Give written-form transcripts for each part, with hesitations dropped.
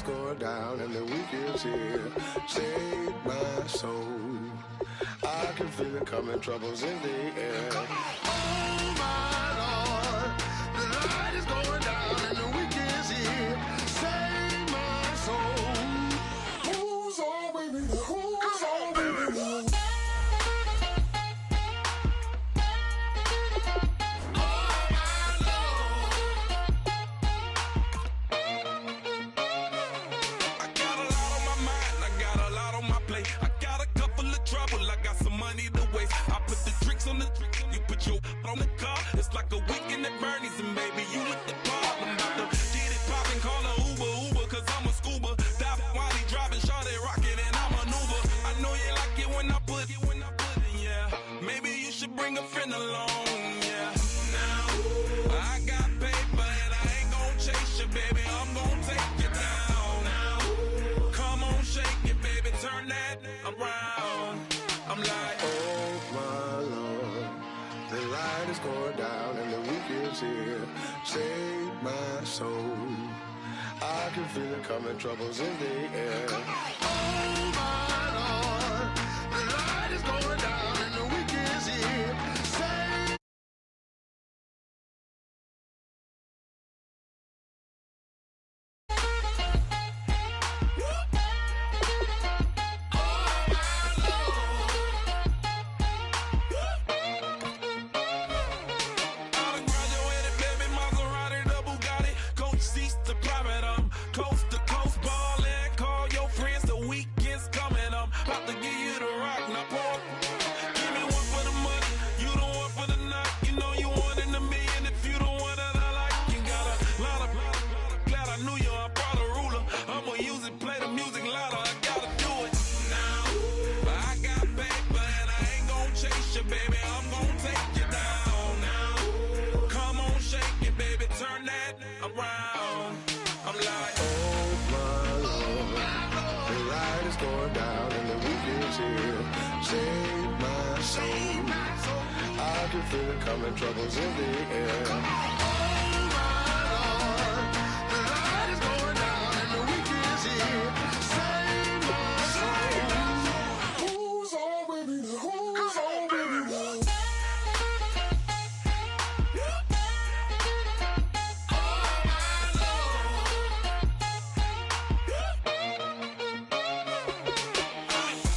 going down and the week is here. Save my soul. I can feel it coming, troubles in the air. Oh my Lord, the light is going down and the week is here. Save my soul. Who's on with me? Who's on with me? On the car, it's like a weekend at Bernie's, and baby, you look the part. I'm about to get it poppin', call a Uber, cause I'm a scuba. Dive while he driving, shawty rockin', and I maneuver. I know you like it when I put it, yeah. Maybe you should bring a friend along, yeah. Now, I got paper, and I ain't gon' chase you, baby, I'm gon' take you down. Now, come on, shake it, baby, turn that around. I'm like, oh my Lord, the light is going down and the week is here. Save my soul. I can feel it coming, troubles in the air. Oh my Lord, the light is going down and the week is here. Save feel it coming, troubles in the air. Oh my Lord, the light is going down and the week is here. Save my soul. Who's on with me? Who's on with me?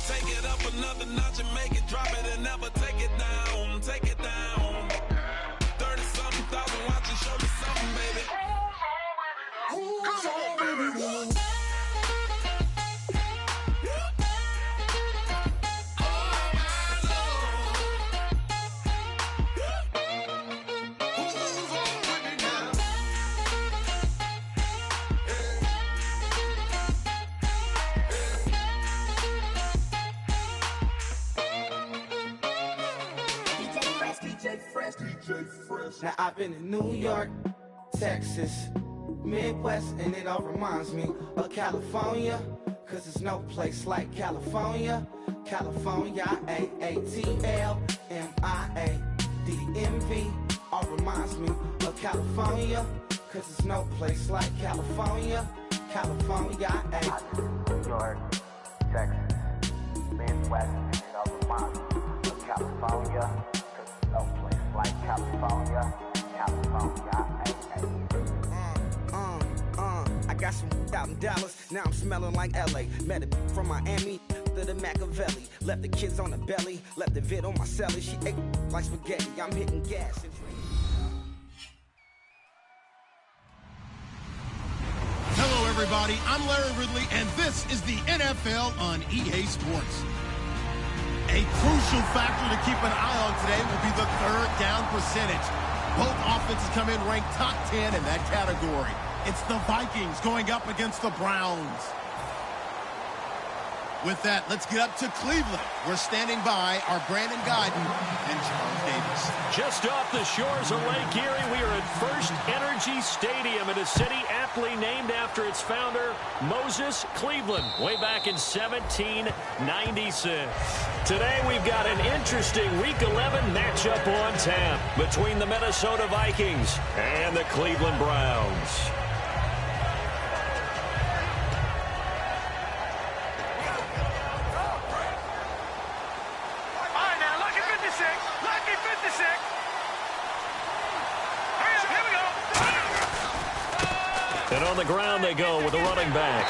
take it up another notch and make it drop it and never take it down. Take it down. 30-something thousand watching, show me something, baby. Who's on, baby? Now I've been in New York, Texas, Midwest, and it all reminds me of California, cause there's no place like California. California, AATLMIADMV, all reminds me of California, cause there's no place like California. California, New York, Texas, Midwest, and it all reminds me of California, cause there's no place like California. California, I got some out in Dallas, now I'm smelling like LA. Met a from Miami to the Machiavelli. Left the kids on the belly, left the vid on my celly. She ate like spaghetti, I'm hitting gas and Hello everybody, I'm Larry Ridley and this is the NFL on EA Sports. A crucial factor to keep an eye on today will be the third down percentage. Both offenses come in ranked top 10 in that category. It's the Vikings going up against the Browns. With that, let's get up to Cleveland. We're standing by our Brandon Guyton and Charles Davis. Just off the shores of Lake Erie, we are at First Energy Stadium in a city aptly named after its founder, Moses Cleveland, way back in 1796. Today, we've got an interesting Week 11 matchup on tap between the Minnesota Vikings and the Cleveland Browns. On the ground they go with a running back.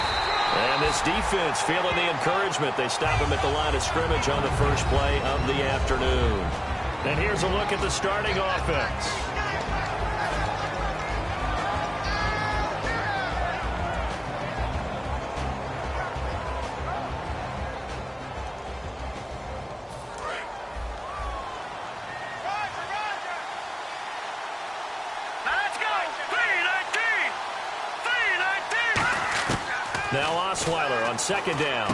And this defense feeling the encouragement. They stop him at the line of scrimmage on the first play of the afternoon. And here's a look at the starting offense. Now Osweiler on second down.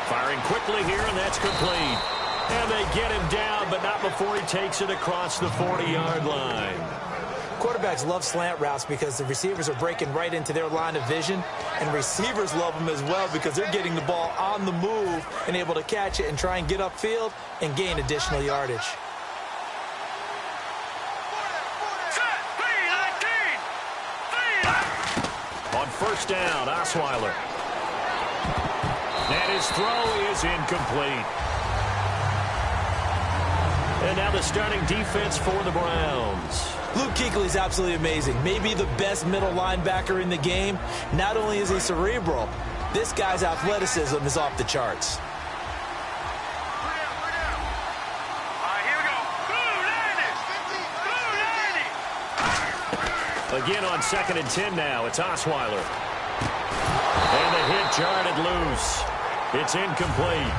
Firing quickly here, and that's complete. And they get him down, but not before he takes it across the 40-yard line. Quarterbacks love slant routes because the receivers are breaking right into their line of vision, and receivers love them as well because they're getting the ball on the move and able to catch it and try and get upfield and gain additional yardage. On first down, Osweiler. And his throw is incomplete. And now the starting defense for the Browns. Luke Kuechly is absolutely amazing. Maybe the best middle linebacker in the game. Not only is he cerebral, this guy's athleticism is off the charts. Again on 2nd and 10 now. It's Osweiler. And the hit jarred loose. It's incomplete.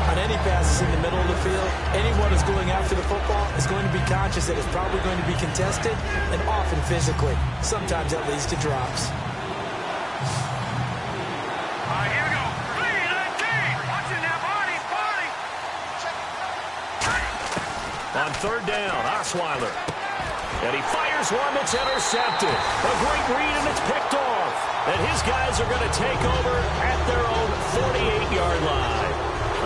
On any passes in the middle of the field, anyone who's going after the football is going to be conscious that it's probably going to be contested and often physically. Sometimes that leads to drops. Here we go. 3-19. Watching that body. On third down, Osweiler. And he fires one that's intercepted. A great read, and it's picked off. And his guys are going to take over at their own 48-yard line.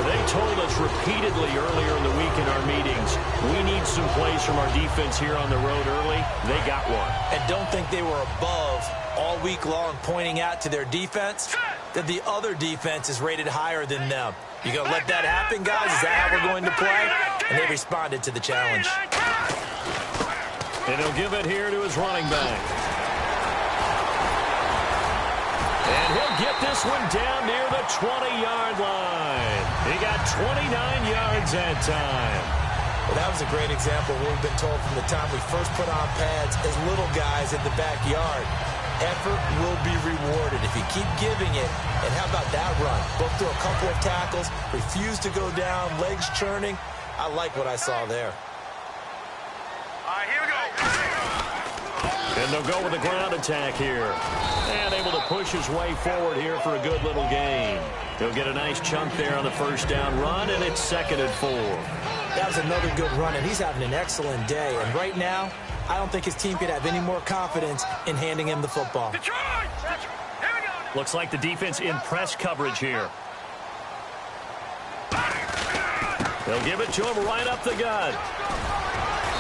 They told us repeatedly earlier in the week in our meetings, we need some plays from our defense here on the road early. They got one. And don't think they were above all week long pointing out to their defense that the other defense is rated higher than them. You going to let that happen, guys? Is that how we're going to play? And they responded to the challenge. And he'll give it here to his running back. And he'll get this one down near the 20-yard line. He got 29 yards that time. Well, that was a great example of what we've been told from the time we first put on pads as little guys in the backyard. Effort will be rewarded if you keep giving it. And how about that run? Broke through a couple of tackles, refused to go down, legs churning. I like what I saw there. Here we go. And they'll go with the ground attack here. And able to push his way forward here for a good little gain. He'll get a nice chunk there on the first down run, and it's 2nd and 4. That was another good run, and he's having an excellent day. And right now, I don't think his team could have any more confidence in handing him the football. Detroit! Here we go. Looks like the defense in press coverage here. They'll give it to him right up the gut.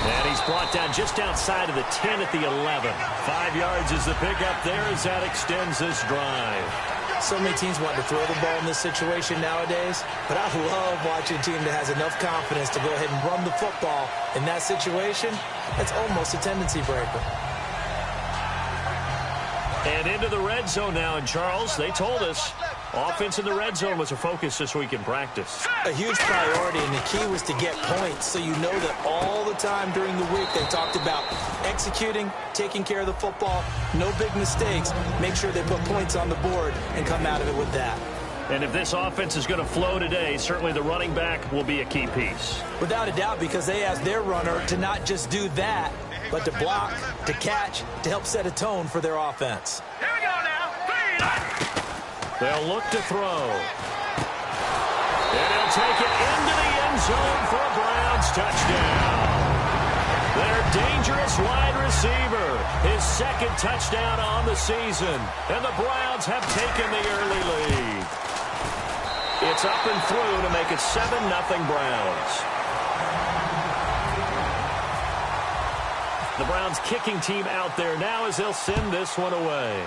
And he's brought down just outside of the 10 at the 11. 5 yards is the pickup there as that extends this drive. So many teams want to throw the ball in this situation nowadays, but I love watching a team that has enough confidence to go ahead and run the football in that situation. It's almost a tendency breaker. And into the red zone now, and Charles, they told us offense in the red zone was a focus this week in practice. A huge priority, and the key was to get points, so you know that all the time during the week they talked about executing, taking care of the football, no big mistakes, make sure they put points on the board and come out of it with that. And if this offense is going to flow today, certainly the running back will be a key piece. Without a doubt, because they asked their runner to not just do that, but to block, to catch, to help set a tone for their offense. Here we go now. They'll look to throw. And he'll take it into the end zone for a Browns touchdown. Their dangerous wide receiver, his 2nd touchdown on the season. And the Browns have taken the early lead. It's up and through to make it 7-0 Browns. The Browns kicking team out there now as they'll send this one away.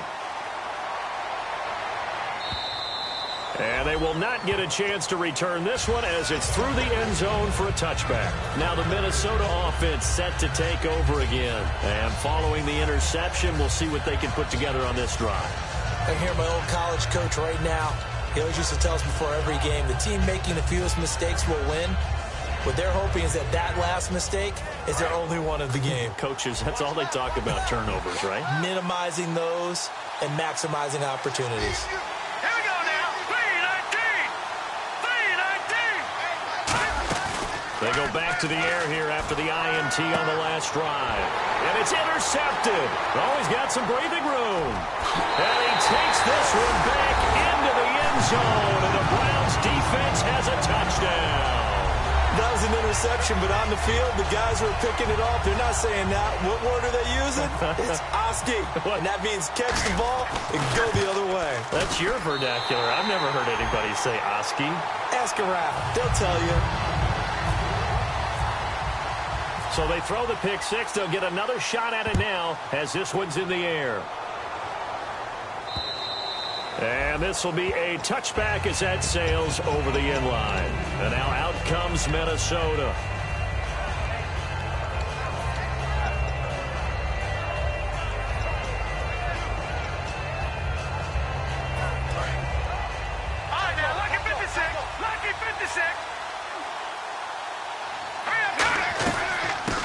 And they will not get a chance to return this one as it's through the end zone for a touchback. Now the Minnesota offense set to take over again. And following the interception, we'll see what they can put together on this drive. I hear my old college coach right now. He always used to tell us before every game, the team making the fewest mistakes will win. What they're hoping is that last mistake is their only one of the game. Coaches, that's all they talk about, turnovers, right? Minimizing those and maximizing opportunities. Here we go now. 3-19. They go back to the air here after the INT on the last drive. And it's intercepted. Oh, he's got some breathing room. And he takes this one back into the end zone. And the Browns defense has a touchdown. That was an interception, but on the field, the guys who are picking it off, they're not saying that. What word are they using? It's Oski. And that means catch the ball and go the other way. That's your vernacular. I've never heard anybody say Oski. Ask around. They'll tell you. So they throw the pick six. They'll get another shot at it now as this one's in the air. And this will be a touchback as that sails over the end line. And now out comes Minnesota. All right, now, lucky 56. Lucky 56.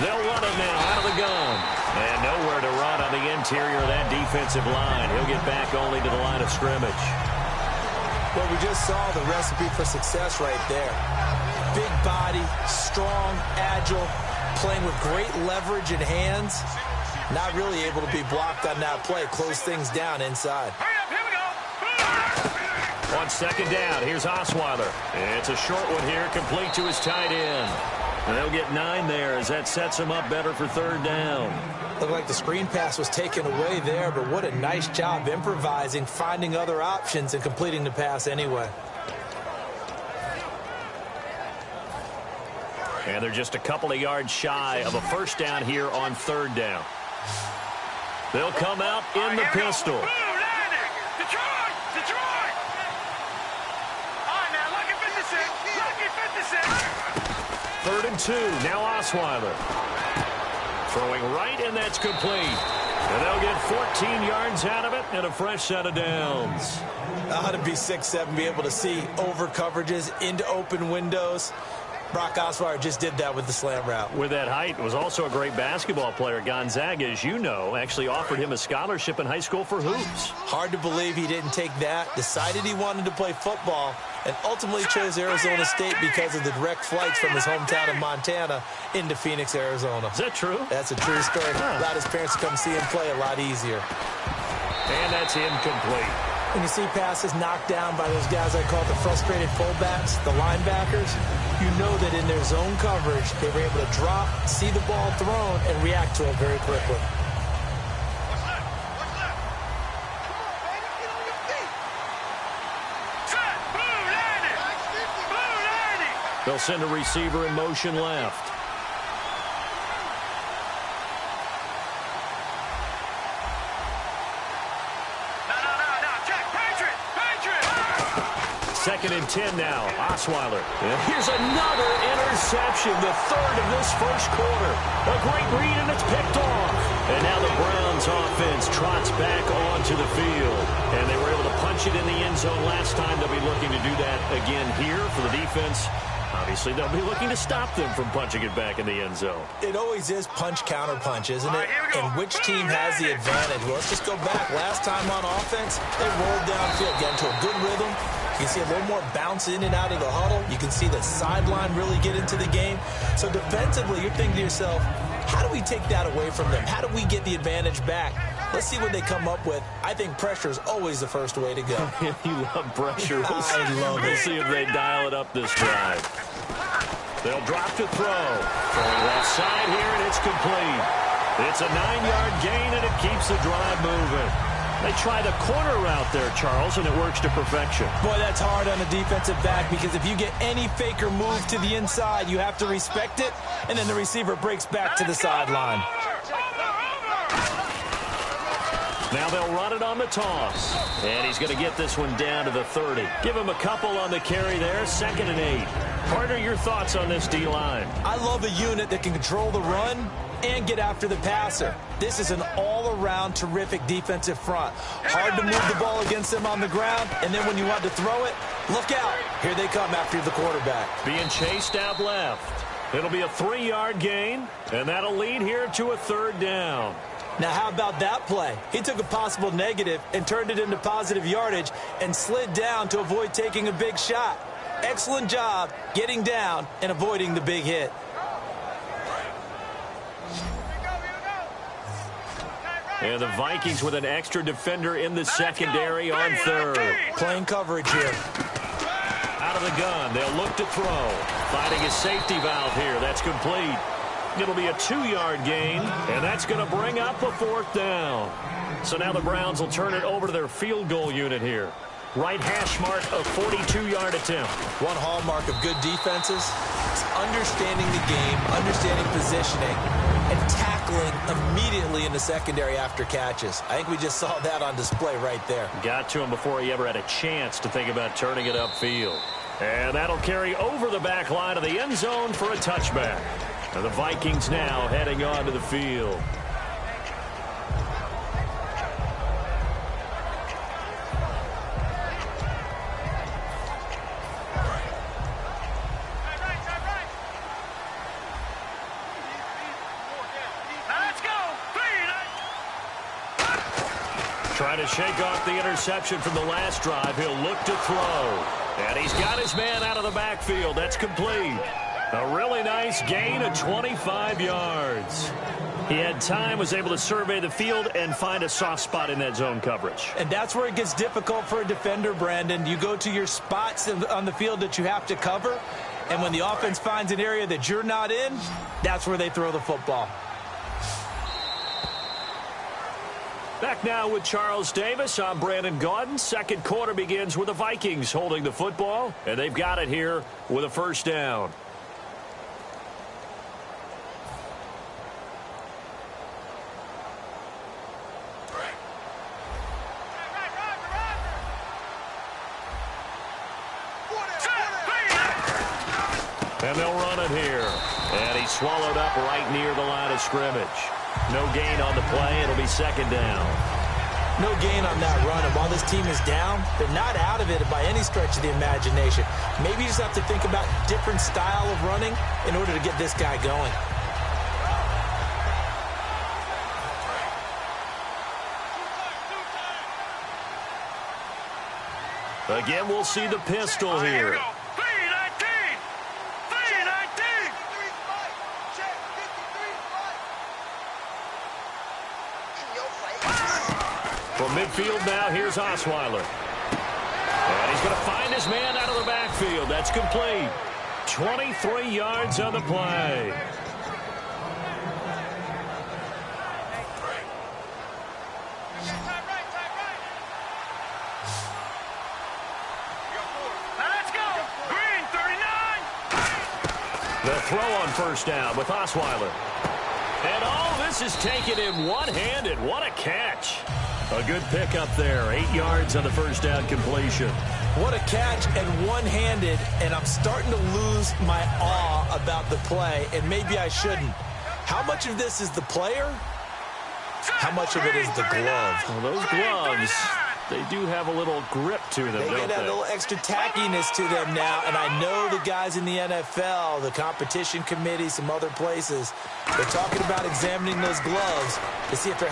They'll run it now out of the gun. And nowhere to run on the interior of that defensive line. He'll get back only to the line of scrimmage. Well, we just saw the recipe for success right there. Big body, strong, agile, playing with great leverage in hands. Not really able to be blocked on that play. Close things down inside. Hurry up, here we go. On second down, here's Osweiler. It's a short one here, complete to his tight end. And they'll get 9 there as that sets him up better for third down. Looked like the screen pass was taken away there, but what a nice job improvising, finding other options, and completing the pass anyway. And they're just a couple of yards shy of a first down here on third down. They'll come out in the pistol. Detroit! Detroit! All right, now, lucky 56. Lucky 56. 3rd and 2. Now Osweiler. Throwing right, and that's complete. And they'll get 14 yards out of it and a fresh set of downs. Ought to be 6'7", be able to see over coverages into open windows. Brock Osweiler just did that with the slam route. With that height, was also a great basketball player. Gonzaga, as you know, actually offered him a scholarship in high school for hoops. Hard to believe he didn't take that, decided he wanted to play football, and ultimately chose Arizona State because of the direct flights from his hometown of Montana into Phoenix, Arizona. Is that true? That's a true story. Allowed his parents to come see him play a lot easier. And that's incomplete. When you see passes knocked down by those guys I call the frustrated fullbacks, the linebackers, you know that in their zone coverage, they were able to drop, see the ball thrown, and react to it very quickly. They'll send a receiver in motion left. Second and 10 now. Osweiler. And here's another interception, the third of this first quarter. A great read, and it's picked off. And now the Browns offense trots back onto the field. And they were able to punch it in the end zone last time. They'll be looking to do that again here for the defense. Obviously, they'll be looking to stop them from punching it back in the end zone. It always is punch-counter-punch, isn't it? And which team has the advantage? Well, let's just go back. Last time on offense, they rolled downfield, get into a good rhythm. You can see a little more bounce in and out of the huddle. You can see the sideline really get into the game. So defensively, you're thinking to yourself, how do we take that away from them? How do we get the advantage back? Let's see what they come up with. I think pressure is always the first way to go. You love pressure. I love it. We'll see if they dial it up this drive. They'll drop to throw. Throwing left side here, and it's complete. It's a 9-yard gain, and it keeps the drive moving. They try the corner route there, Charles, and it works to perfection. Boy, that's hard on a defensive back because if you get any fake or move to the inside, you have to respect it, and then the receiver breaks back to the sideline. Now they'll run it on the toss. And he's going to get this one down to the 30. Give him a couple on the carry there. 2nd and 8. Carter, your thoughts on this D-line? I love a unit that can control the run and get after the passer. This is an all-around terrific defensive front. Hard to move the ball against them on the ground, and then when you want to throw it, look out. Here they come after the quarterback. Being chased out left. It'll be a 3-yard gain, and that'll lead here to a 3rd down. Now, how about that play? He took a possible negative and turned it into positive yardage and slid down to avoid taking a big shot. Excellent job getting down and avoiding the big hit. And the Vikings with an extra defender in the secondary on 3rd. Playing coverage here. Out of the gun, they'll look to throw. Finding a safety valve here. That's complete. It'll be a 2-yard gain, and that's going to bring up a 4th down. So now the Browns will turn it over to their field goal unit here. Right hash mark, a 42-yard attempt. One hallmark of good defenses is understanding the game, understanding positioning, and tackling immediately in the secondary after catches. I think we just saw that on display right there. Got to him before he ever had a chance to think about turning it upfield. And that'll carry over the back line of the end zone for a touchback. And the Vikings now heading onto the field. Trying to shake off the interception from the last drive. He'll look to throw. And he's got his man out of the backfield. That's complete. A really nice gain of 25 yards. He had time, was able to survey the field and find a soft spot in that zone coverage. And that's where it gets difficult for a defender, Brandon. You go to your spots on the field that you have to cover, and when the offense finds an area that you're not in, that's where they throw the football. Back now with Charles Davis. I'm Brandon Gaudin. Second quarter begins with the Vikings holding the football, and they've got it here with a 1st down. And they'll run it here. And he's swallowed up right near the line of scrimmage. No gain on the play. It'll be 2nd down. No gain on that run. And while this team is down, they're not out of it by any stretch of the imagination. Maybe you just have to think about different style of running in order to get this guy going. Again, we'll see the pistol here. From midfield now, here's Osweiler. And he's going to find his man out of the backfield. That's complete. 23 yards on the play. The throw on 1st down with Osweiler. And all this is taken in one-handed. What a catch. A good pickup there. 8 yards on the 1st down completion. What a catch and one-handed, and I'm starting to lose my awe about the play, and maybe I shouldn't. How much of this is the player? How much of it is the glove? Well, those gloves, they do have a little grip to them, don't they? They get a little extra tackiness to them now, and I know the guys in the NFL, the competition committee, some other places, they're talking about examining those gloves to see if they're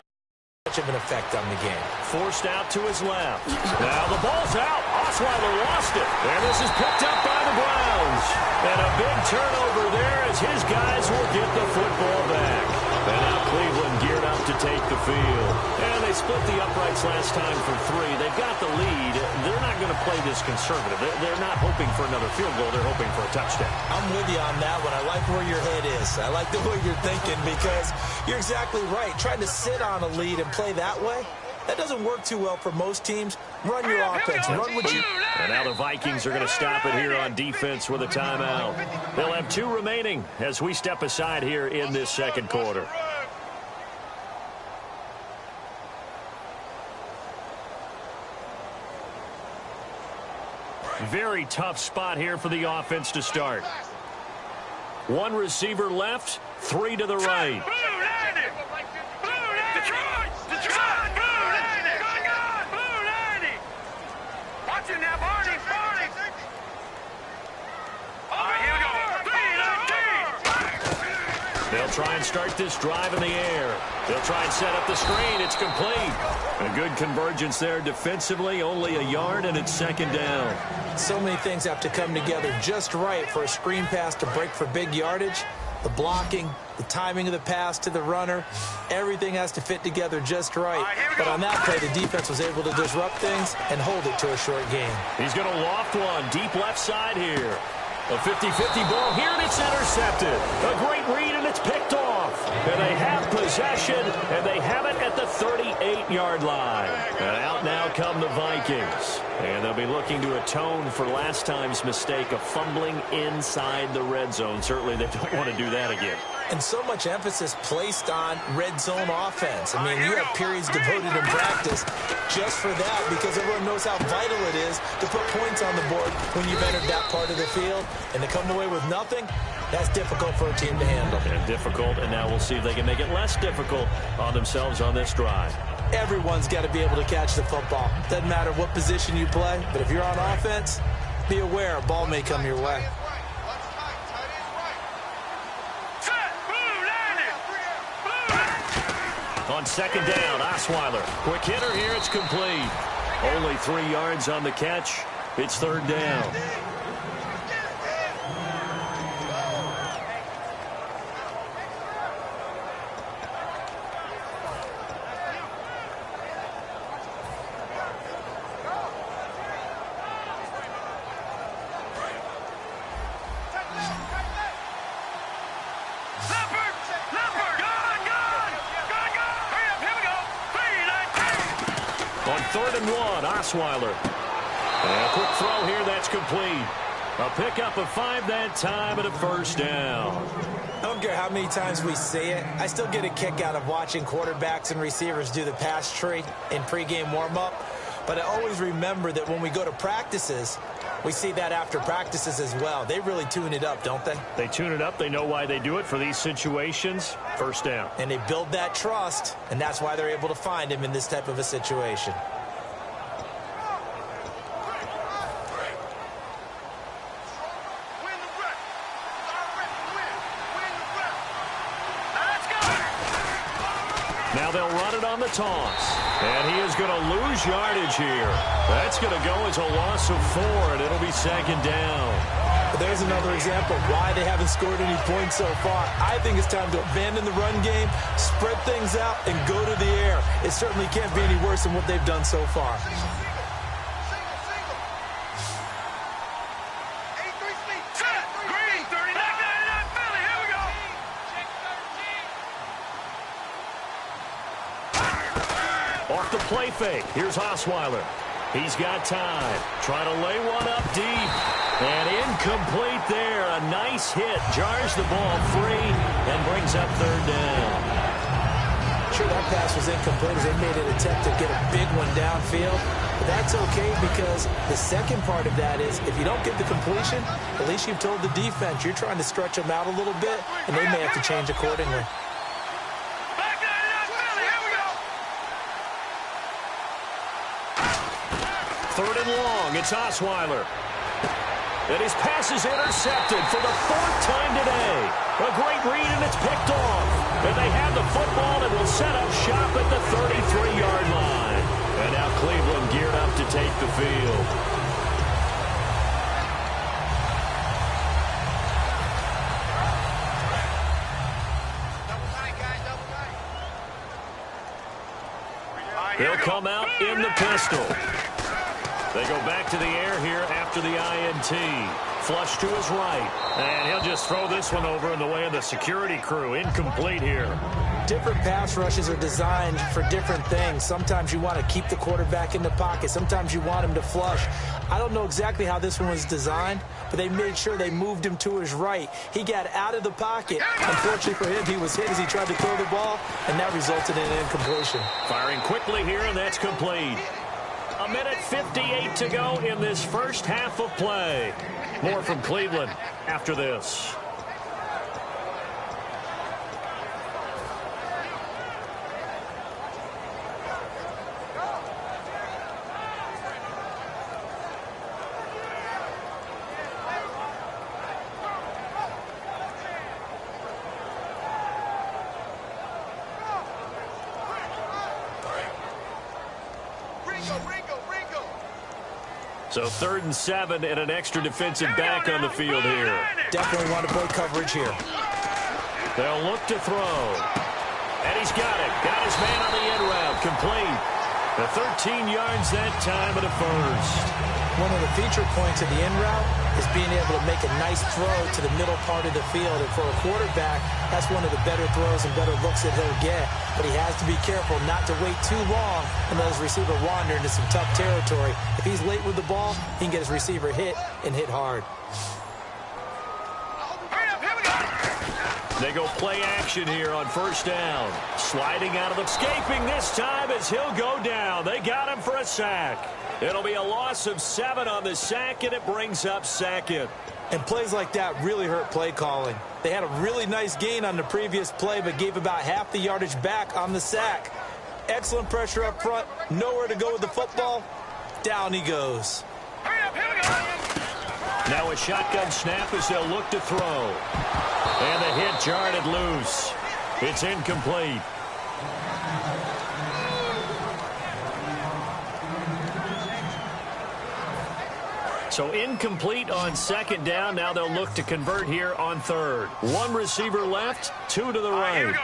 much of an effect on the game. Forced out to his left. Now the ball's out. Osweiler lost it. And this is picked up by the Browns. And a big turnover there as his guys will get the football back. And now Cleveland geared up to take the field. And they split the uprights last time for 3. They've got the lead. They're not going to play this conservative. They're not hoping for another field goal. They're hoping for a touchdown. I'm with you on that one. I like where your head is. I like the way you're thinking because you're exactly right. Trying to sit on a lead and play that way, that doesn't work too well for most teams. Run your offense. Run what you... And now the Vikings are going to stop it here on defense with a timeout. They'll have 2 remaining as we step aside here in this second quarter. very tough spot here for the offense to start. One receiver left, 3 to the right. They'll try and start this drive in the air. They'll try and set up the screen. It's complete. A good convergence there defensively. Only a yard, and it's second down. So many things have to come together just right for a screen pass to break for big yardage. The blocking, the timing of the pass to the runner, everything has to fit together just right. But on that play, the defense was able to disrupt things and hold it to a short gain. He's going to loft one deep left side here. A 50-50 ball here, and it's intercepted. A great read, and it's picked off. And they have possession, and they have it at the 38-yard line. And out now come the Vikings. And they'll be looking to atone for last time's mistake of fumbling inside the red zone. Certainly they don't want to do that again. And so much emphasis placed on red zone offense. I mean, you have periods devoted in practice just for that because everyone knows how vital it is to put points on the board when you've entered that part of the field. And to come away with nothing, that's difficult for a team to handle. And difficult, and now we'll see if they can make it less difficult on themselves on this drive. Everyone's got to be able to catch the football. Doesn't matter what position you play, but if you're on offense, be aware a ball may come your way. On second down, Osweiler. Quick hitter here, it's complete. Only 3 yards on the catch. It's third down. Third and 1, Osweiler. And a quick throw here, that's complete. A pickup of 5 that time and a first down. I don't care how many times we see it. I still get a kick out of watching quarterbacks and receivers do the pass tree in pregame warm-up. But I always remember that when we go to practices, we see that after practices as well. They really tune it up, don't they? They tune it up. They know why they do it for these situations. First down. And they build that trust, and that's why they're able to find him in this type of a situation. Now they'll run it on the toss. And he is going to lose yardage here. That's going to go as a loss of 4, and it'll be second down. But there's another example of why they haven't scored any points so far. I think it's time to abandon the run game, spread things out, and go to the air. It certainly can't be any worse than what they've done so far. Off the play fake. Here's Osweiler. He's got time. Trying to lay one up deep. And incomplete there. A nice hit. Jars the ball free and brings up third down. Sure, that pass was incomplete as they made an attempt to get a big one downfield. But that's okay because the second part of that is if you don't get the completion, at least you've told the defense you're trying to stretch them out a little bit, and they may have to change accordingly. Third and long, it's Osweiler. And his pass is intercepted for the 4th time today. A great read, and it's picked off. And they have the football and will set up shop at the 33-yard line. And now Cleveland geared up to take the field. He'll come out in the pistol. They go back to the air here after the INT. Flush to his right. And he'll just throw this one over in the way of the security crew. Incomplete here. Different pass rushes are designed for different things. Sometimes you want to keep the quarterback in the pocket. Sometimes you want him to flush. I don't know exactly how this one was designed, but they made sure they moved him to his right. He got out of the pocket. Unfortunately for him, he was hit as he tried to throw the ball, and that resulted in an incompletion. Firing quickly here, and that's complete. A minute 58 to go in this first half of play. More from Cleveland after this. So 3rd and 7 and an extra defensive back on the field here. Definitely want to play coverage here. They'll look to throw. And he's got it. Got his man on the end route. Complete. The 13 yards that time and a first. One of the feature points of the end route is being able to make a nice throw to the middle part of the field. And for a quarterback, that's one of the better throws and better looks that he'll get. But he has to be careful not to wait too long and let his receiver wander into some tough territory. If he's late with the ball, he can get his receiver hit and hit hard. They go play action here on first down. Sliding out of the escaping this time as he'll go down. They got him for a sack. It'll be a loss of 7 on the sack, and it brings up 2nd. And plays like that really hurt play calling. They had a really nice gain on the previous play, but gave about half the yardage back on the sack. Excellent pressure up front. Nowhere to go with the football. Down he goes. Now a shotgun snap as they'll look to throw. And the hit jarred it loose. It's incomplete. So incomplete on 2nd down. Now they'll look to convert here on 3rd. 1 receiver left, 2 to the right.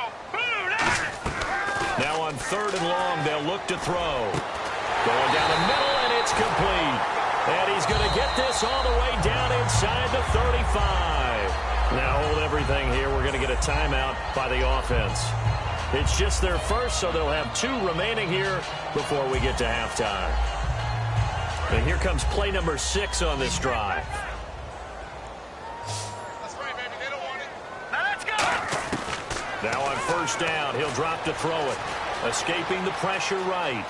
Now on 3rd and long, they'll look to throw. Going down the middle, and it's complete. And he's going to get this all the way down inside the 35. Now hold everything here. We're going to get a timeout by the offense. It's just their first, so they'll have 2 remaining here before we get to halftime. And here comes play number 6 on this drive. That's right, baby. They don't want it. Now let's go. Now on first down, he'll drop to throw it. Escaping the pressure right.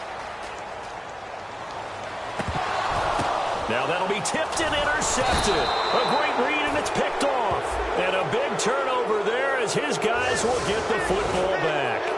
Now that'll be tipped and intercepted. A great read, and it's picked off. And a big turnover there as his guys will get the football back.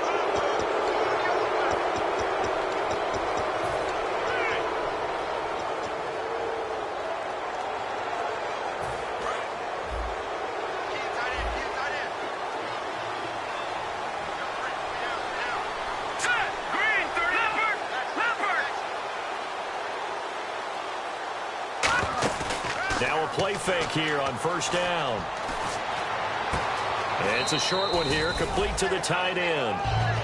Now a play fake here on first down. It's a short one here, complete to the tight end.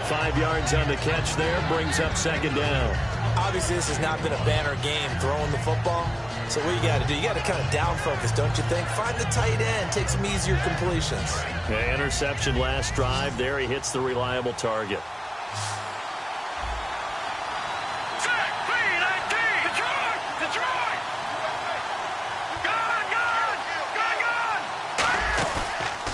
5 yards on the catch there, brings up 2nd down. Obviously, this has not been a banner game throwing the football. So what you got to do, you got to kind of down focus, don't you think? Find the tight end, take some easier completions. Yeah, interception last drive. There he hits the reliable target.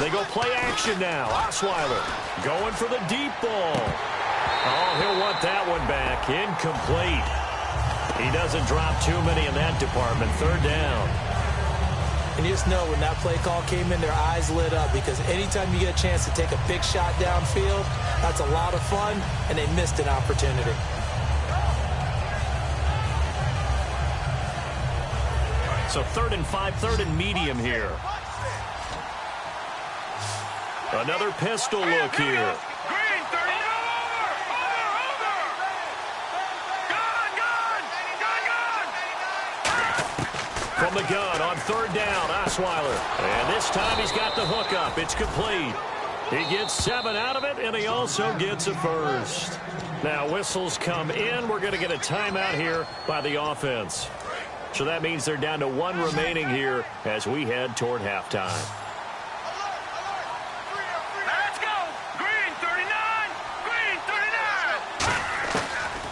They go play action now. Osweiler going for the deep ball. Oh, he'll want that one back. Incomplete. He doesn't drop too many in that department. 3rd down. And you just know when that play call came in, their eyes lit up, because anytime you get a chance to take a big shot downfield, that's a lot of fun, and they missed an opportunity. So 3rd and 5, 3rd and medium here. Another pistol look here. Green, 30. From the gun on 3rd down, Osweiler. And this time he's got the hook up. It's complete. He gets 7 out of it, and he also gets a first. Now whistles come in. We're going to get a timeout here by the offense. So that means they're down to 1 remaining here as we head toward halftime.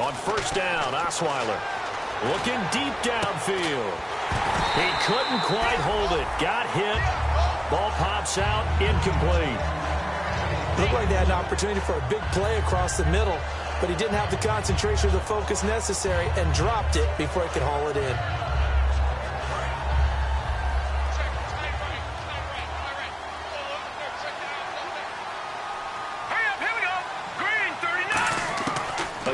On first down, Osweiler looking deep downfield. He couldn't quite hold it. Got hit. Ball pops out. Incomplete. Looked like they had an opportunity for a big play across the middle. but he didn't have the concentration or the focus necessary and dropped it before he could haul it in.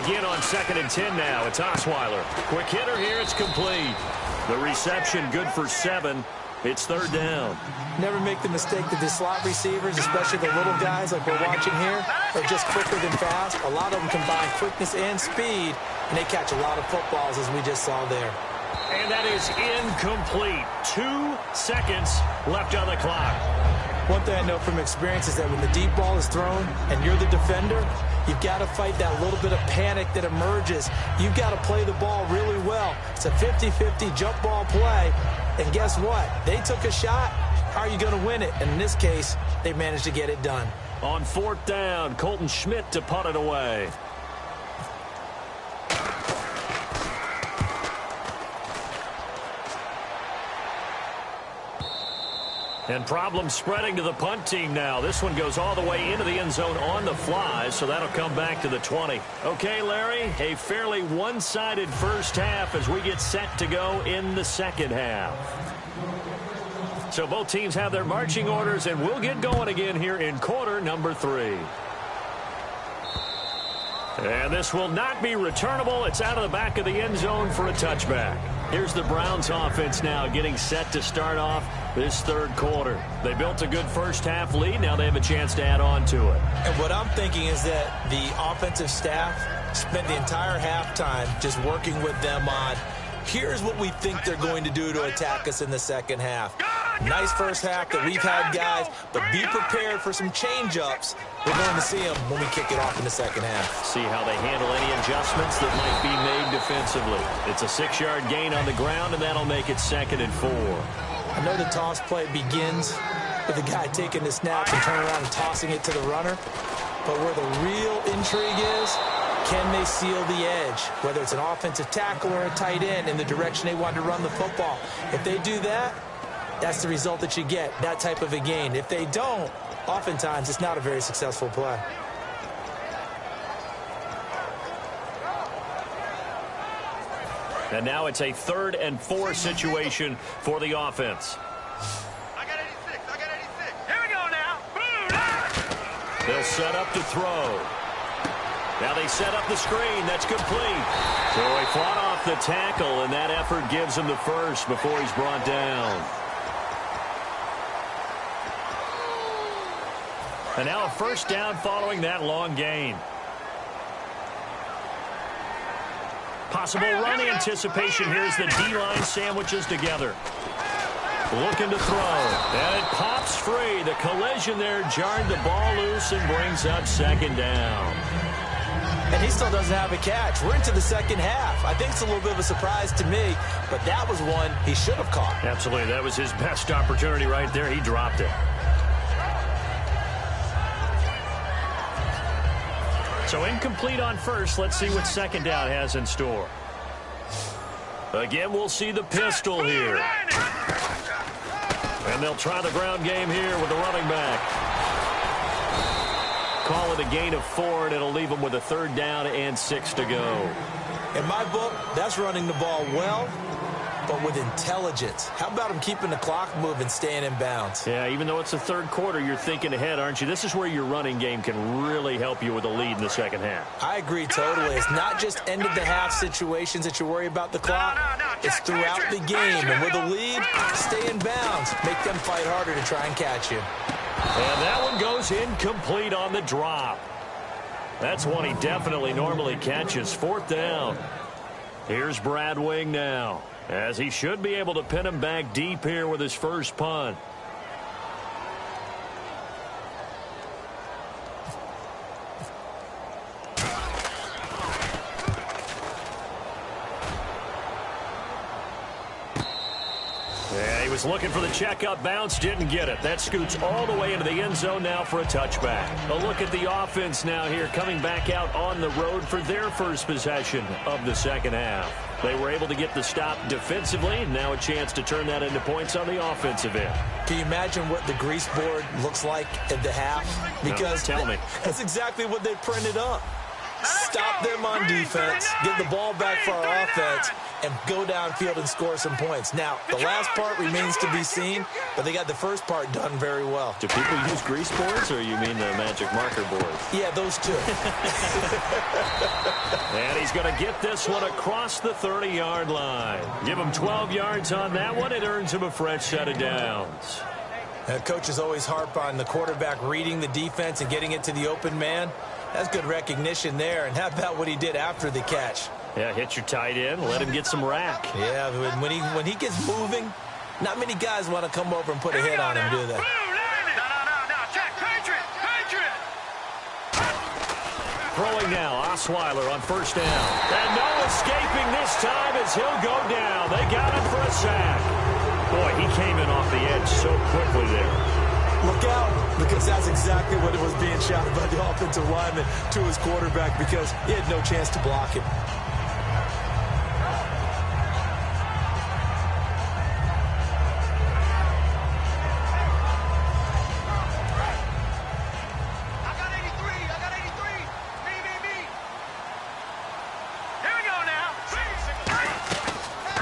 Again on 2nd and 10 now. It's Osweiler. Quick hitter here. It's complete. The reception good for 7. It's 3rd down. Never make the mistake that the slot receivers, especially the little guys like we're watching here, are just quicker than fast. A lot of them combine quickness and speed, and they catch a lot of footballs, as we just saw there. And that is incomplete. 2 seconds left on the clock. One thing I know from experience is that when the deep ball is thrown and you're the defender, you've got to fight that little bit of panic that emerges. You've got to play the ball really well. It's a 50-50 jump ball play. And guess what? They took a shot. How are you going to win it? And in this case, they managed to get it done. On 4th down, Colton Schmidt to punt it away. And problems spreading to the punt team now. This one goes all the way into the end zone on the fly, so that'll come back to the 20. Okay, Larry, a fairly one-sided first half as we get set to go in the second half. So both teams have their marching orders, and we'll get going again here in quarter number 3. And this will not be returnable. It's out of the back of the end zone for a touchback. Here's the Browns offense now getting set to start off this 3rd quarter. They built a good first half lead. Now they have a chance to add on to it. And what I'm thinking is that the offensive staff spent the entire halftime just working with them on, here's what we think they're going to do to attack us in the second half. Nice first half that we've had, guys, but be prepared for some change-ups. We're going to see them when we kick it off in the second half. See how they handle any adjustments that might be made defensively. It's a 6-yard gain on the ground, and that'll make it 2nd and 4. I know the toss play begins with the guy taking the snap and turning around and tossing it to the runner, but where the real intrigue is, can they seal the edge, whether it's an offensive tackle or a tight end in the direction they want to run the football. If they do that, that's the result that you get, that type of a gain. If they don't, oftentimes it's not a very successful play. And now it's a 3rd and 4 situation for the offense. I got 86. I got 86. Here we go now. Boom. They'll set up to throw. Now they set up the screen. That's complete. So he fought off the tackle, and that effort gives him the first before he's brought down. And now a first down following that long gain. Possible run anticipation. Here's the D-line sandwiches together. Looking to throw. And it pops free. The collision there jarred the ball loose and brings up 2nd down. And he still doesn't have a catch. We're into the second half. I think it's a little bit of a surprise to me, but that was one he should have caught. Absolutely. That was his best opportunity right there. He dropped it. So incomplete on first. Let's see what 2nd down has in store. Again, we'll see the pistol here. And they'll try the ground game here with the running back. Call it a gain of 4, and it'll leave them with a 3rd down and 6 to go. In my book, that's running the ball well, but with intelligence. How about him keeping the clock moving, staying in bounds? Yeah, even though it's the 3rd quarter, you're thinking ahead, aren't you? This is where your running game can really help you with a lead in the second half. I agree totally. It's not just end-of-the-half situations that you worry about the clock. It's throughout the game. And with a lead, stay in bounds. Make them fight harder to try and catch you. And that one goes incomplete on the drop. That's one he definitely normally catches. 4th down. Here's Brad Wing now, as he should be able to pin him back deep here with his first punt. Yeah, he was looking for the checkup bounce, didn't get it. That scoots all the way into the end zone now for a touchback. A look at the offense now here, coming back out on the road for their first possession of the second half. They were able to get the stop defensively, and now a chance to turn that into points on the offensive end. Can you imagine what the grease board looks like at the half? Because no, tell me. That's exactly what they printed up. stop them on defense, get the ball back for our offense, and go downfield and score some points. Now, the last part remains to be seen, but they got the first part done very well. Do people use grease boards, or you mean the magic marker boards? Yeah, those two. And he's going to get this one across the 30-yard line. Give him 12 yards on that one. It earns him a fresh set of downs. Coaches always harp on the quarterback reading the defense and getting it to the open man. That's good recognition there. And how about what he did after the catch? Yeah, hit your tight end, let him get some rack. Yeah, when he gets moving, not many guys want to come over and put a hit on him, do they? No, check, Patriot. Throwing now, Osweiler on first down. And no escaping this time as he'll go down. They got him for a sack. Boy, he came in off the edge so quickly there. Look out, because that's exactly what it was being shouted by the offensive lineman to his quarterback, because he had no chance to block him.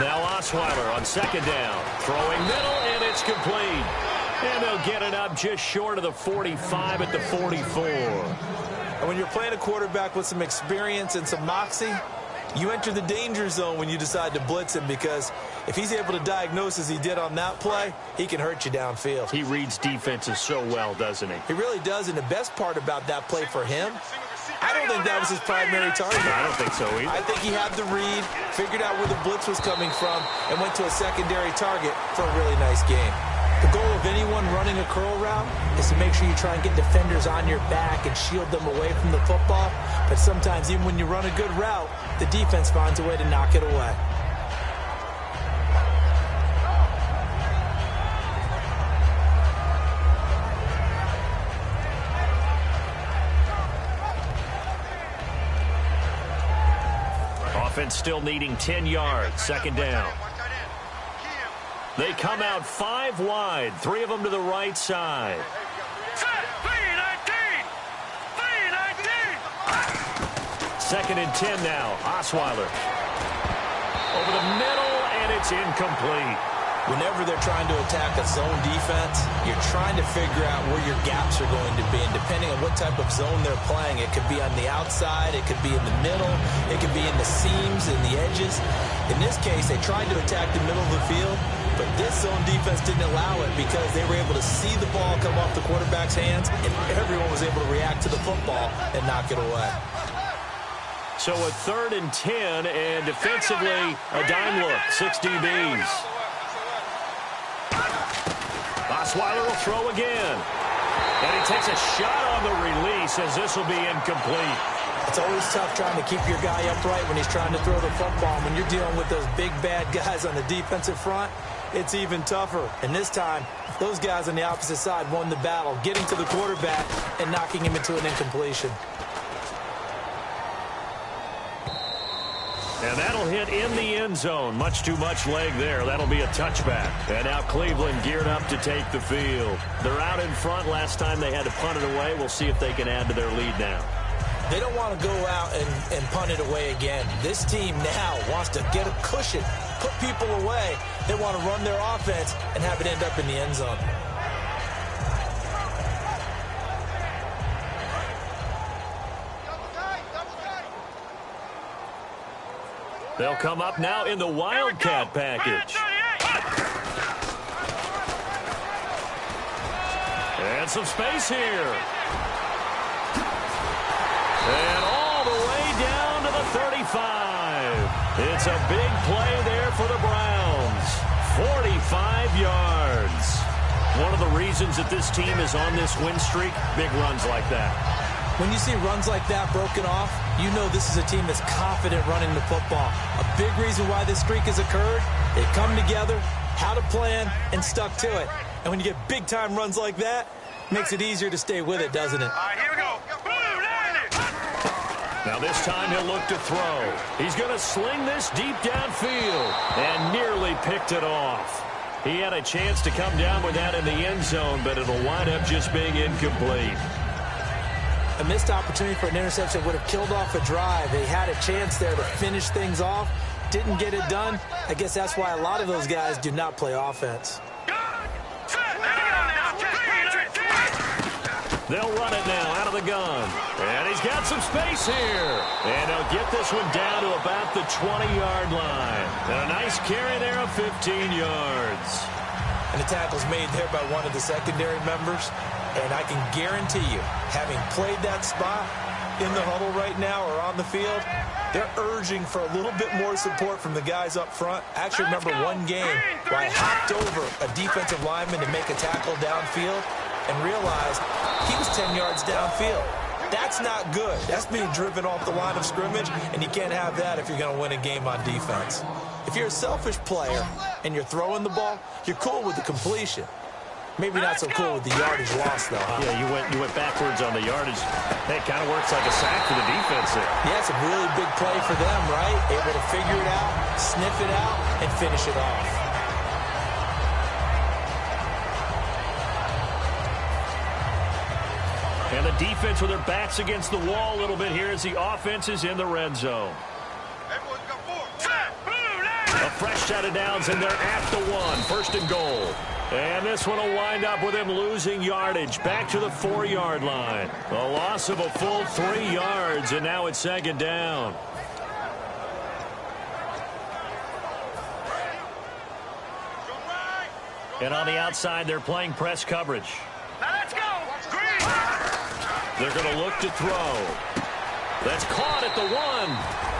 Now Osweiler on second down. Throwing middle, and it's complete. And they'll get it up just short of the 45 at the 44. And when you're playing a quarterback with some experience and some moxie, you enter the danger zone when you decide to blitz him, because if he's able to diagnose as he did on that play, he can hurt you downfield. He reads defenses so well, doesn't he? He really does, and the best part about that play for him, I don't think that was his primary target. I don't think so either. I think he had the read, figured out where the blitz was coming from, and went to a secondary target for a really nice game. The goal of anyone running a curl route is to make sure you try and get defenders on your back and shield them away from the football. But sometimes, even when you run a good route, the defense finds a way to knock it away. Offense still needing 10 yards. Second down. They come out 5 wide. 3 of them to the right side. Second and 10 now. Osweiler. Over the middle, and it's incomplete. Whenever they're trying to attack a zone defense, you're trying to figure out where your gaps are going to be. And depending on what type of zone they're playing, it could be on the outside, it could be in the middle, it could be in the seams and the edges. In this case, they tried to attack the middle of the field, but this zone defense didn't allow it because they were able to see the ball come off the quarterback's hands, and everyone was able to react to the football and knock it away. So a 3rd and 10, and defensively, a dime look. 6 DBs. Osweiler will throw again. And he takes a shot on the release as this will be incomplete. It's always tough trying to keep your guy upright when he's trying to throw the football. When you're dealing with those big, bad guys on the defensive front, it's even tougher. And this time, those guys on the opposite side won the battle, getting to the quarterback and knocking him into an incompletion. And that'll hit in the end zone. Much too much leg there. That'll be a touchback. And now Cleveland geared up to take the field. They're out in front. Last time they had to punt it away. We'll see if they can add to their lead now. They don't want to go out and punt it away again. This team now wants to get a cushion, put people away. They want to run their offense and have it end up in the end zone. They'll come up now in the Wildcat package. And some space here. And all the way down to the 35. It's a big play there for the Browns. 45 yards. One of the reasons that this team is on this win streak, big runs like that. When you see runs like that broken off, you know this is a team that's confident running the football. A big reason why this streak has occurred, they've come together, had a plan, and stuck to it. And when you get big-time runs like that, it makes it easier to stay with it, doesn't it? All right, here we go. Now this time he'll look to throw. He's going to sling this deep downfield and nearly picked it off. He had a chance to come down with that in the end zone, but it'll wind up just being incomplete. A missed opportunity for an interception would have killed off a drive. They had a chance there to finish things off. Didn't get it done. I guess that's why a lot of those guys do not play offense. They'll run it now out of the gun. And he's got some space here. And he'll get this one down to about the 20-yard line. And a nice carry there of 15 yards. And the tackle's made there by one of the secondary members. And I can guarantee you, having played that spot in the huddle right now or on the field, they're urging for a little bit more support from the guys up front. I actually remember one game where I hopped over a defensive lineman to make a tackle downfield and realized he was 10 yards downfield. That's not good. That's being driven off the line of scrimmage, and you can't have that if you're going to win a game on defense. If you're a selfish player and you're throwing the ball, you're cool with the completion. Maybe not so cool with the yardage loss, though. Huh? Yeah, you went backwards on the yardage. Hey, it kind of works like a sack for the defense there. Yeah, it's a really big play for them, right? Able to figure it out, sniff it out, and finish it off. And the defense with their backs against the wall a little bit here as the offense is in the red zone. A fresh set of downs, and they're at the 1. First and goal. And this one will wind up with him losing yardage back to the 4-yard line. A loss of a full 3 yards, and now it's second down. And on the outside, they're playing press coverage. Now let's go. Green. They're going to look to throw. That's caught at the 1.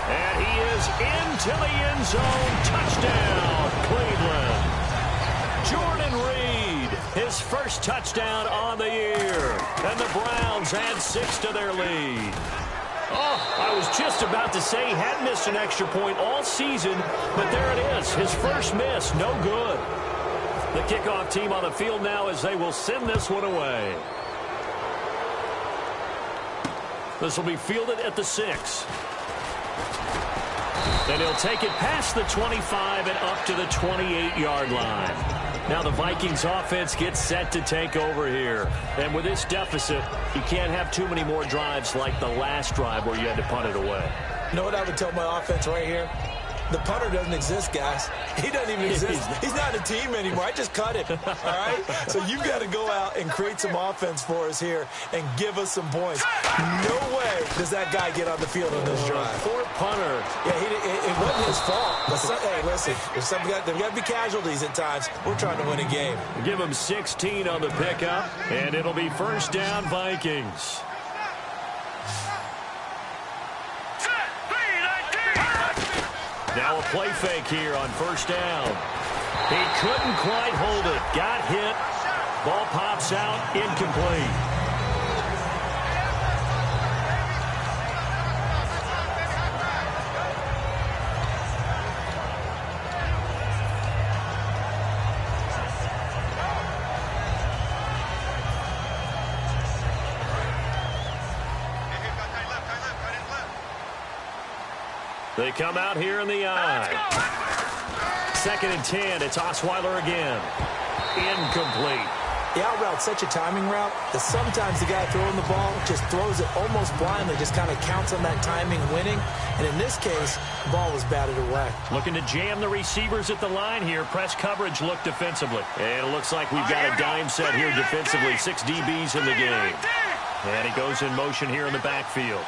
And he is into the end zone. Touchdown, Cleveland. Jordan Reed, his first touchdown on the year. And the Browns add 6 to their lead. Oh, I was just about to say he hadn't missed an extra point all season, but there it is, his first miss, no good. The kickoff team on the field now as they will send this one away. This will be fielded at the 6. And he'll take it past the 25 and up to the 28-yard line. Now the Vikings offense gets set to take over here. And with this deficit, you can't have too many more drives like the last drive where you had to punt it away. You know what I would tell my offense right here? The punter doesn't exist, guys. He doesn't even exist. He's not a team anymore. I just cut him, all right? So you've got to go out and create some offense for us here and give us some points. No way does that guy get on the field on this drive. Poor punter. Yeah, it wasn't his fault. But hey, listen, there's got to be casualties at times. We're trying to win a game. Give him 16 on the pickup, and it'll be first down Vikings. Now a play fake here on first down. He couldn't quite hold it. Got hit. Ball pops out. Incomplete. They come out here in the eye. Second and 10. It's Osweiler again. Incomplete. The out route's such a timing route that sometimes the guy throwing the ball just throws it almost blindly, just kind of counts on that timing winning. And in this case, the ball was batted away. Looking to jam the receivers at the line here. Press coverage look defensively. And it looks like we've got a dime set here defensively. 6 DBs in the game. And he goes in motion here in the backfield.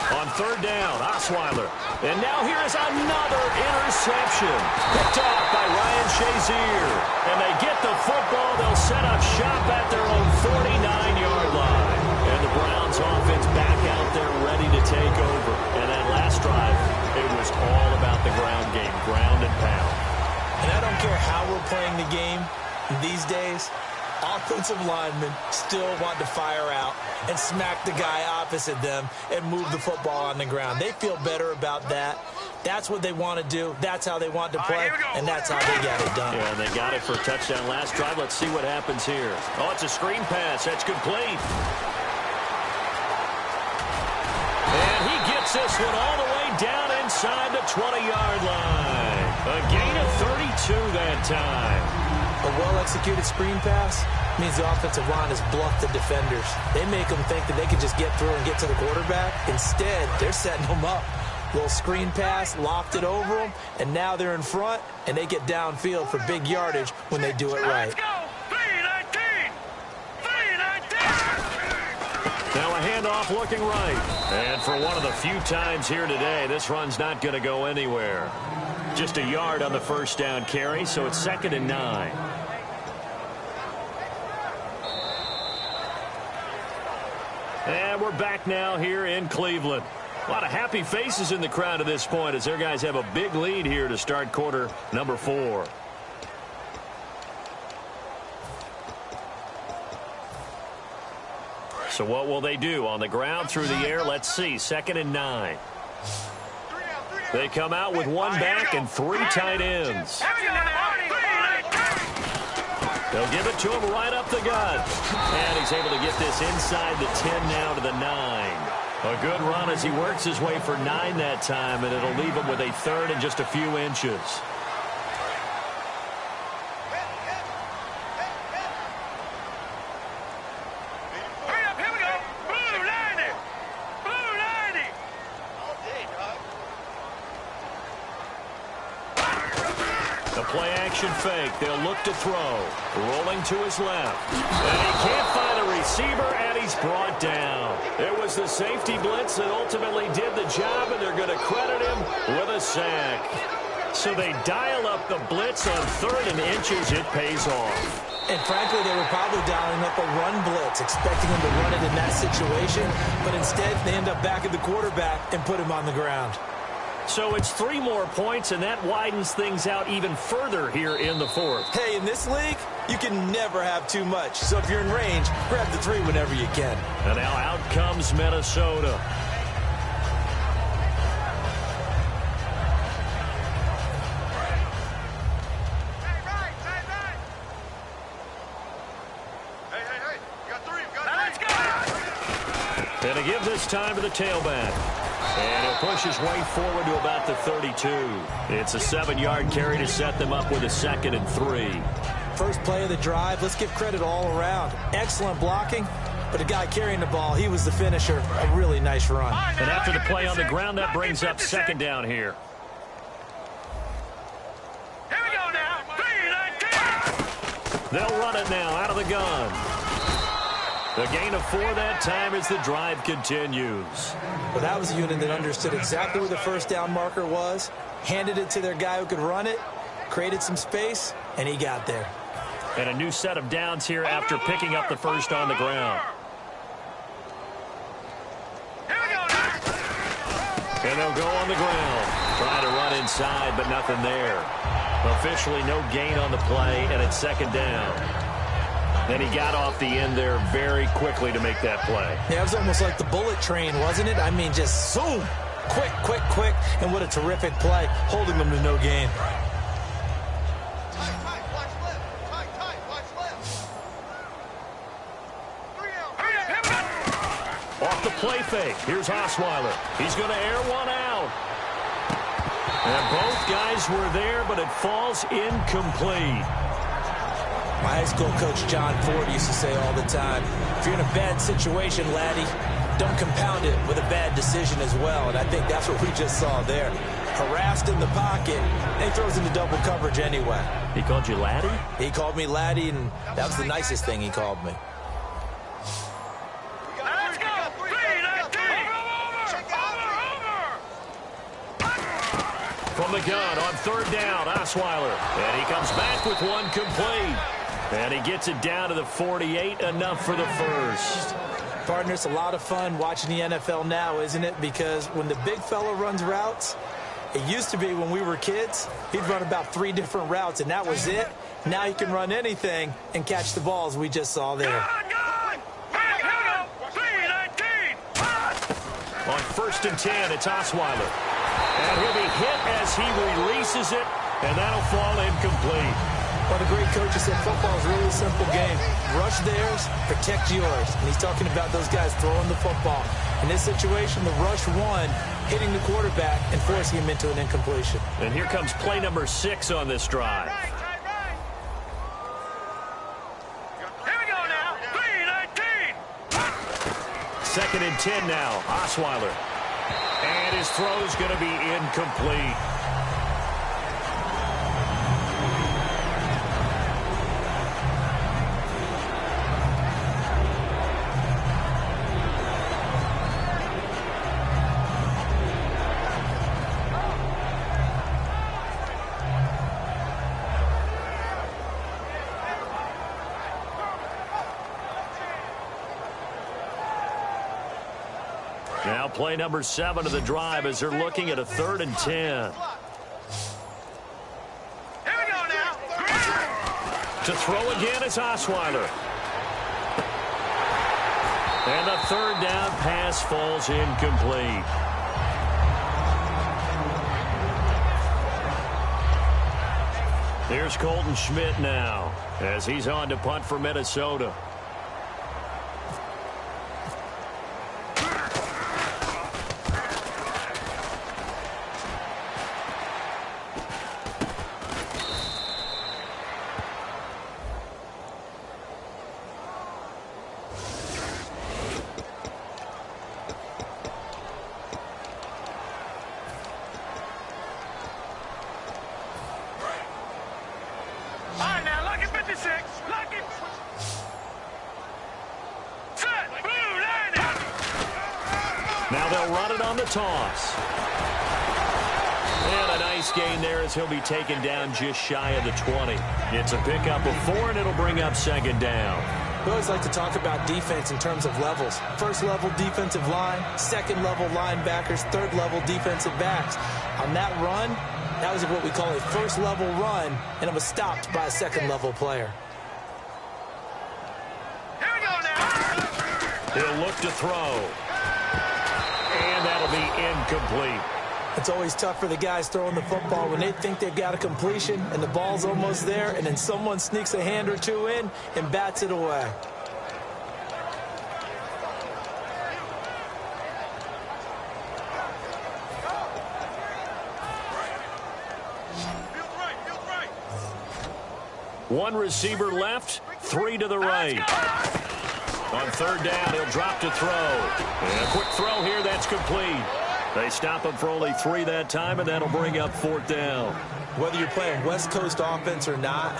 On third down, Osweiler. And now here is another interception. Picked off by Ryan Shazier. And they get the football. They'll set up shop at their own 49-yard line. And the Browns offense back out there ready to take over. And that last drive, it was all about the ground game, ground and pound. And I don't care how we're playing the game these days, offensive linemen still want to fire out and smack the guy opposite them and move the football on the ground. They feel better about that. That's what they want to do. That's how they want to play, and that's how they got it done. Yeah, and they got it for a touchdown last drive. Let's see what happens here. Oh, it's a screen pass. That's complete. And he gets this one all the way down inside the 20-yard line. A gain of 32 that time. A well-executed screen pass means the offensive line has bluffed the defenders. They make them think that they can just get through and get to the quarterback. Instead, they're setting them up. Little screen pass, locked it over them, and now they're in front, and they get downfield for big yardage when they do it right. Let's go! 3-19! 3-19! Now a handoff looking right. And for one of the few times here today, this run's not going to go anywhere. Just a yard on the first down carry, so it's 2nd and 9. And we're back now here in Cleveland. A lot of happy faces in the crowd at this point as their guys have a big lead here to start quarter number 4. So what will they do? On the ground, through the air, let's see. 2nd and 9. They come out with one back and 3 tight ends. They'll give it to him right up the gut. And he's able to get this inside the 10 now to the 9. A good run as he works his way for 9 that time, and it'll leave him with a 3rd and just a few inches. Hurry up, here we go! Blue 90! Blue 90! All day, dog. The play-action fake. They'll look to throw. Rolling to his left. And he can't find a receiver, and he's brought down. It was the safety blitz that ultimately did the job, and they're going to credit him with a sack. So they dial up the blitz on 3rd and inches. It pays off. And frankly, they were probably dialing up a run blitz, expecting him to run it in that situation. But instead, they end up backing the quarterback and put him on the ground. So it's 3 more points, and that widens things out even further here in the 4th. Hey, in this league, you can never have too much. So if you're in range, grab the 3 whenever you can. And now out comes Minnesota. Hey, you got 3, you got 3. Let's go! And to give this time to the tailback. And he'll push his way forward to about the 32. It's a 7-yard carry to set them up with a 2nd and 3. First play of the drive, let's give credit all around. Excellent blocking, but the guy carrying the ball, he was the finisher. A really nice run. And after the play on the ground, that brings up 2nd down here. Here we go now. 3-19! They'll run it now out of the gun. The gain of 4 that time as the drive continues. Well, that was a unit that understood exactly where the first down marker was, handed it to their guy who could run it, created some space, and he got there. And a new set of downs here after picking up the first on the ground. Here we go now. And they'll go on the ground. Trying to run inside, but nothing there. Officially no gain on the play, and it's 2nd down. Then he got off the end there very quickly to make that play. Yeah, it was almost like the bullet train, wasn't it? I mean, just zoom. Quick, quick, quick. And what a terrific play, holding them to no gain. Tight, watch left. Tight, watch left. 3 out. Hurry up, here we go. Off the play fake. Here's Osweiler. He's going to air one out. And both guys were there, but it falls incomplete. My high school coach, John Ford, used to say all the time, if you're in a bad situation, laddie, don't compound it with a bad decision as well. And I think that's what we just saw there. Harassed in the pocket, and he throws into double coverage anyway. He called you laddie? He called me laddie, and that was the nicest thing he called me. Let's go. 3-19. Over. From the gun on 3rd down, Osweiler. And he comes back with one complete. And he gets it down to the 48, enough for the first. Partner, it's a lot of fun watching the NFL now, isn't it? Because when the big fella runs routes, it used to be when we were kids, he'd run about 3 different routes, and that was it. Now he can run anything and catch the balls we just saw there. Good. Here we go. 3-19. On 1st and 10, it's Osweiler. And he'll be hit as he releases it, and that'll fall incomplete. Well, the great coaches said football is a really simple game. Rush theirs, protect yours. And he's talking about those guys throwing the football. In this situation, the rush won, hitting the quarterback and forcing him into an incompletion. And here comes play number 6 on this drive. 2nd and 10 now. Osweiler. And his throw is going to be incomplete. Now play number 7 of the drive as they're looking at a 3rd and 10. Here we go now. To throw again is Osweiler. And the 3rd down pass falls incomplete. Here's Colton Schmidt now as he's on to punt for Minnesota. All right, now, lucky 56. Lucky. Set. Blue line it. Now they'll run it on the toss. And a nice gain there as he'll be taken down just shy of the 20. It's a pickup of 4, and it'll bring up 2nd down. We always like to talk about defense in terms of levels. 1st level defensive line, 2nd level linebackers, 3rd level defensive backs. On that run, that was what we call a 1st level run, and it was stopped by a 2nd level player. Here we go now. He'll look to throw. And that'll be incomplete. It's always tough for the guys throwing the football when they think they've got a completion and the ball's almost there, and then someone sneaks a hand or two in and bats it away. One receiver left, 3 to the right. On 3rd down, he'll drop to throw. And a quick throw here, that's complete. They stop him for only 3 that time, and that'll bring up 4th down. Whether you're playing West Coast offense or not,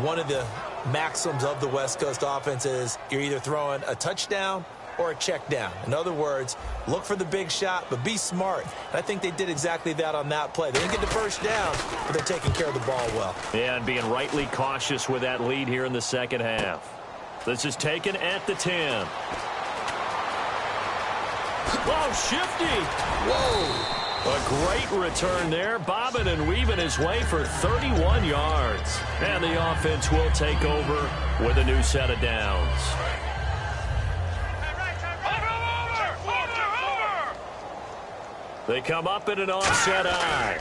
one of the maxims of the West Coast offense is you're either throwing a touchdown or a check down. In other words, look for the big shot, but be smart. And I think they did exactly that on that play. They didn't get the 1st down, but they're taking care of the ball well. Yeah, and being rightly cautious with that lead here in the 2nd half. This is taken at the 10. Oh, shifty. Whoa. A great return there, bobbing and weaving his way for 31 yards. And the offense will take over with a new set of downs. They come up in an offset eye.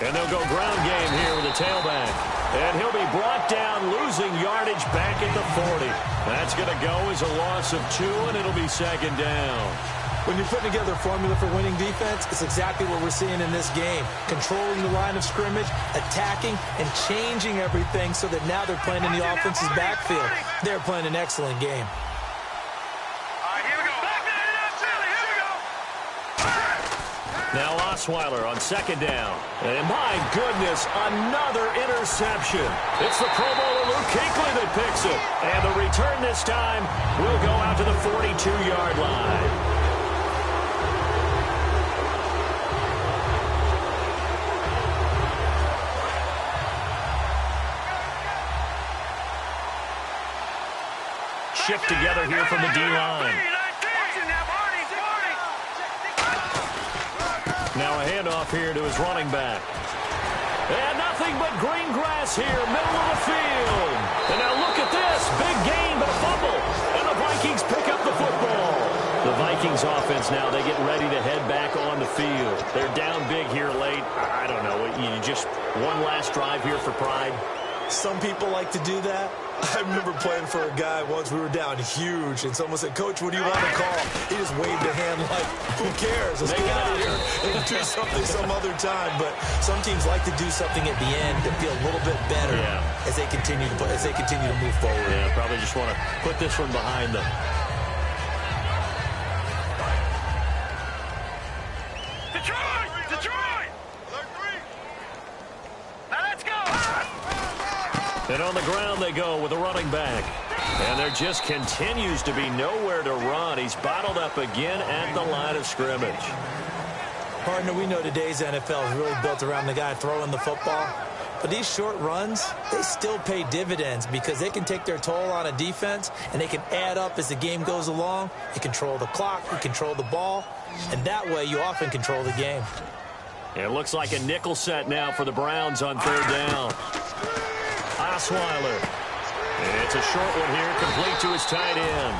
And they'll go ground game here with the tailback. And he'll be brought down, losing yardage back at the 40. That's going to go as a loss of 2, and it'll be 2nd down. When you're putting together a formula for winning defense, it's exactly what we're seeing in this game. Controlling the line of scrimmage, attacking, and changing everything so that now they're playing in the offense's backfield. They're playing an excellent game. Now Osweiler on 2nd down. And my goodness, another interception. It's the Pro Bowler Luke Kuechly that picks it. And the return this time will go out to the 42-yard line. Shift together here from the D-line. Now a handoff here to his running back. And nothing but green grass here, middle of the field. And now look at this. Big gain, but a fumble. And the Vikings pick up the football. The Vikings offense now, they get ready to head back on the field. They're down big here late. I don't know. You just one last drive here for pride. Some people like to do that. I remember playing for a guy once. We were down huge, and someone said, "Coach, what do you want to call?" He just waved a hand like, "Who cares? Let's get out of here and do something some other time." But some teams like to do something at the end to feel a little bit better as they continue to move forward. Yeah, probably just want to put this one behind them. And on the ground they go with a running back. And there just continues to be nowhere to run. He's bottled up again at the line of scrimmage. Partner, we know today's NFL is really built around the guy throwing the football. But these short runs, they still pay dividends because they can take their toll on a defense and they can add up as the game goes along. You control the clock, you control the ball, and that way you often control the game. It looks like a nickel set now for the Browns on third down. Osweiler. It's a short one here, complete to his tight end.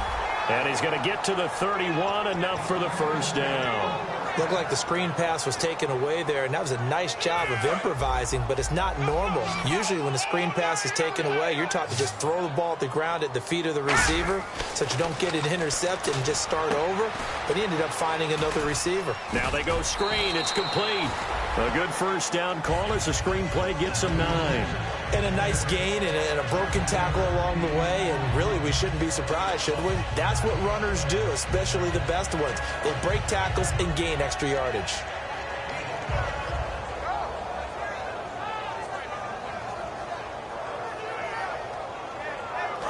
And he's going to get to the 31, enough for the first down. Looked like the screen pass was taken away there, and that was a nice job of improvising, but it's not normal. Usually when the screen pass is taken away, you're taught to just throw the ball at the ground at the feet of the receiver so that you don't get it intercepted and just start over, but he ended up finding another receiver. Now they go screen. It's complete. A good first down call as the screenplay gets him 9. And a nice gain and a broken tackle along the way, and really we shouldn't be surprised, should we? That's what runners do, especially the best ones. They break tackles and gain extra yardage.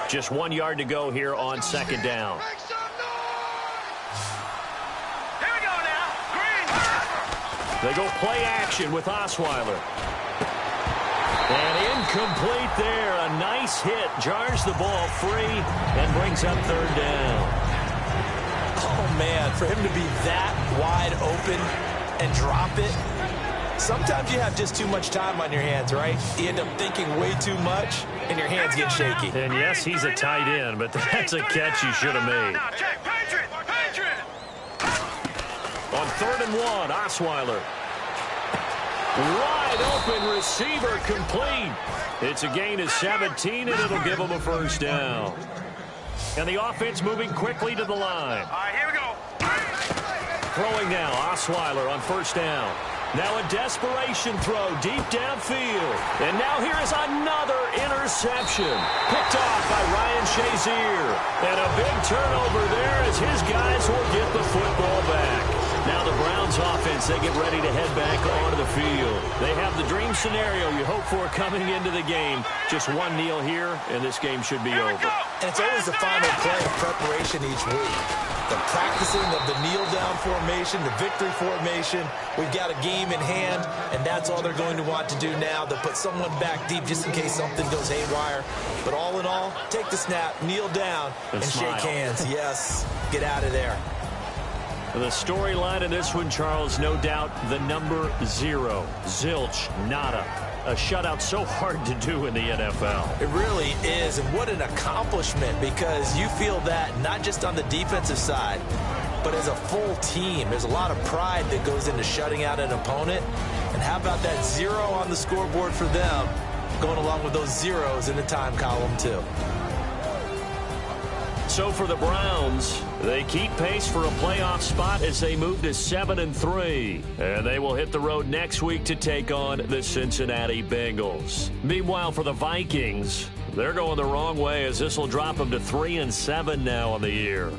Just 1 yard to go here on second down. Here we go now. Green. They go play action with Osweiler. And incomplete there. A nice hit. Jars the ball free and brings up third down. Oh, man, for him to be that wide open and drop it. Sometimes you have just too much time on your hands, right? You end up thinking way too much, and your hands get shaky. And yes, he's a tight end, but that's a catch he should have made. Now, check. Patriot. On 3rd and 1, Osweiler. Wide open receiver, complete. It's a gain of 17, and it'll give him a first down. And the offense moving quickly to the line. All right, here we go. Throwing now, Osweiler on first down. Now a desperation throw deep downfield. And now here is another interception. Picked off by Ryan Shazier. And a big turnover there as his guys will get the football back. Now the Browns offense, they get ready to head back onto the field. They have the dream scenario you hope for coming into the game. Just one kneel here, and this game should be over. And it's always the final play of preparation each week. The practicing of the kneel-down formation, the victory formation. We've got a game in hand, and that's all they're going to want to do now. They'll put someone back deep just in case something goes haywire. But all in all, take the snap, kneel down, and shake hands. Yes, get out of there. The storyline in this one, Charles, no doubt the number 0. Zilch, nada. A shutout so hard to do in the NFL. It really is, and what an accomplishment, because you feel that not just on the defensive side, but as a full team. There's a lot of pride that goes into shutting out an opponent. And how about that 0 on the scoreboard for them, going along with those zeros in the time column, too. So for the Browns, they keep pace for a playoff spot as they move to 7-3. And they will hit the road next week to take on the Cincinnati Bengals. Meanwhile, for the Vikings, they're going the wrong way as this will drop them to 3-7 now on the year.